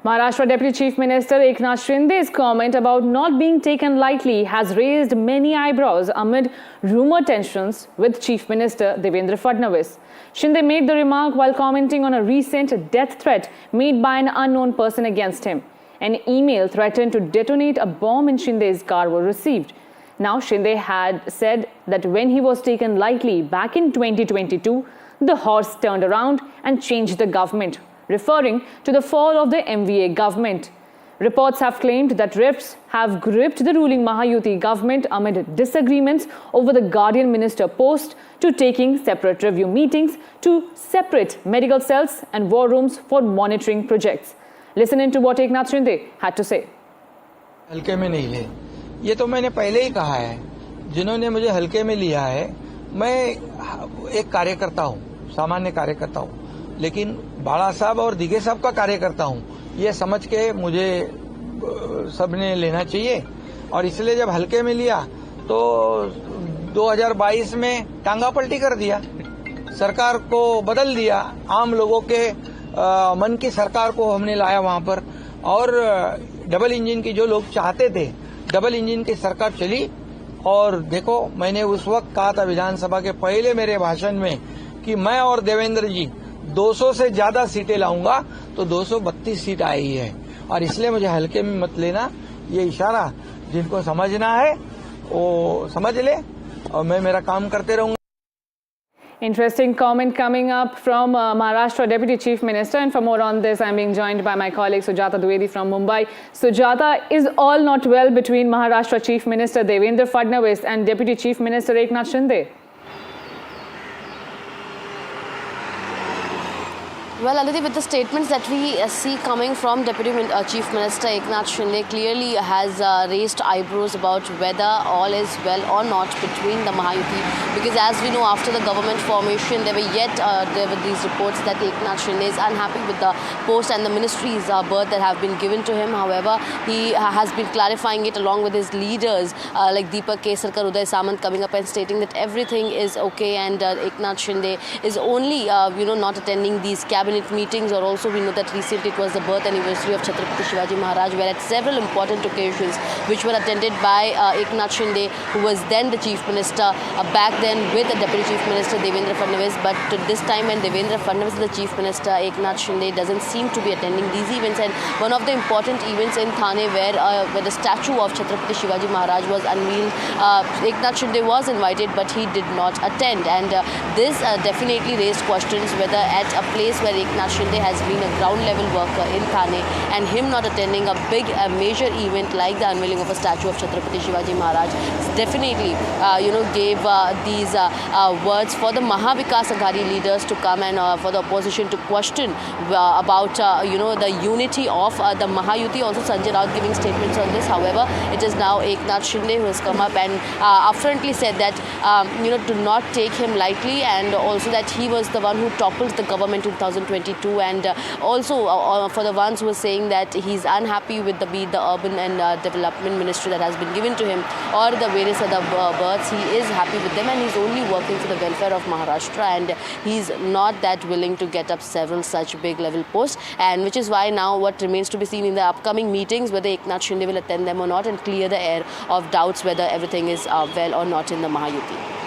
Maharashtra Deputy Chief Minister Eknath Shinde's comment about not being taken lightly has raised many eyebrows amid rumor tensions with Chief Minister Devendra Fadnavis. Shinde made the remark while commenting on a recent death threat made by an unknown person against him. An email threatened to detonate a bomb in Shinde's car was received. Now, Shinde had said that when he was taken lightly back in 2022, the horse turned around and changed the government, referring to the fall of the MVA government. Reports have claimed that rifts have gripped the ruling Mahayuti government amid disagreements over the Guardian Minister post, to taking separate review meetings, to separate medical cells and war rooms for monitoring projects. Listen in to what Eknath Shinde had to say. हल्के में नहीं ले, ये तो मैंने पहले ही कहा है. जिन्होंने मुझे हल्के में लिया है, मैं एक कार्यकर्ता हूँ, सामान्य कार्यकर्ता हूँ, लेकिन बाला साहब और दिगे साहब का कार्यकर्ता हूँ, ये समझ के मुझे सबने लेना चाहिए. और इसलिए जब हल्के में लिया तो 2022 में टांगा पलटी कर दिया, सरकार को बदल दिया, आम लोगों के मन की सरकार को हमने लाया वहां पर. और डबल इंजन की जो लोग चाहते थे, डबल इंजन की सरकार चली. और देखो, मैंने उस वक्त कहा था विधानसभा के पहले मेरे भाषण में कि मैं और देवेंद्र जी 200 से ज्यादा सीटें लाऊंगा, तो 232 सीट आई है. और इसलिए मुझे हल्के में मत लेना. ये इशारा जिनको समझना है वो समझ ले, और मैं मेरा काम करते रहूंगा. Interesting comment coming up from Maharashtra Deputy Chief Minister. And for more on this, I'm being joined by my colleague Sujata Dwivedi from Mumbai. Sujata, is all not well between Maharashtra Chief Minister Devendra Fadnavis and Deputy Chief Minister Eknath Shinde? Well, Aditi, with the statements that we see coming from Deputy Chief Minister Eknath Shinde, clearly has raised eyebrows about whether all is well or not between the Mahayuti. Because as we know, after the government formation, there were these reports that Eknath Shinde is unhappy with the post and the ministry's berth that have been given to him. However, he has been clarifying it along with his leaders like Deepak Kesarkar, Uday Samant coming up and stating that everything is okay, and Eknath Shinde is only not attending these cabinet meetings. Or also we know that recently it was the birth anniversary of Chhatrapati Shivaji Maharaj, where at several important occasions which were attended by Eknath Shinde, who was then the Chief Minister, back then with the Deputy Chief Minister Devendra Fadnavis. But this time when Devendra Fadnavis is the Chief Minister, Eknath Shinde doesn't seem to be attending these events. And one of the important events in Thane where the statue of Chhatrapati Shivaji Maharaj was unveiled, Eknath Shinde was invited but he did not attend. And this definitely raised questions whether at a place where Eknath Shinde has been a ground level worker in Thane, and him not attending a big major event like the unveiling of a statue of Chhatrapati Shivaji Maharaj definitely gave these words for the Mahavikas Aghadi leaders to come and for the opposition to question about the unity of the Mahayuti. Also Sanjay Raut giving statements on this. However, it is now Eknath Shinde who has come up and upfrontly said that to not take him lightly, and also that he was the one who toppled the government in 2022. And also for the ones who are saying that he's unhappy with the urban and development ministry that has been given to him, or the various other berths, he is happy with them and he's only working for the welfare of Maharashtra, and he's not that willing to get up several such big level posts. And which is why now what remains to be seen in the upcoming meetings, whether Eknath Shinde will attend them or not, and clear the air of doubts whether everything is well or not in the Mahayuti.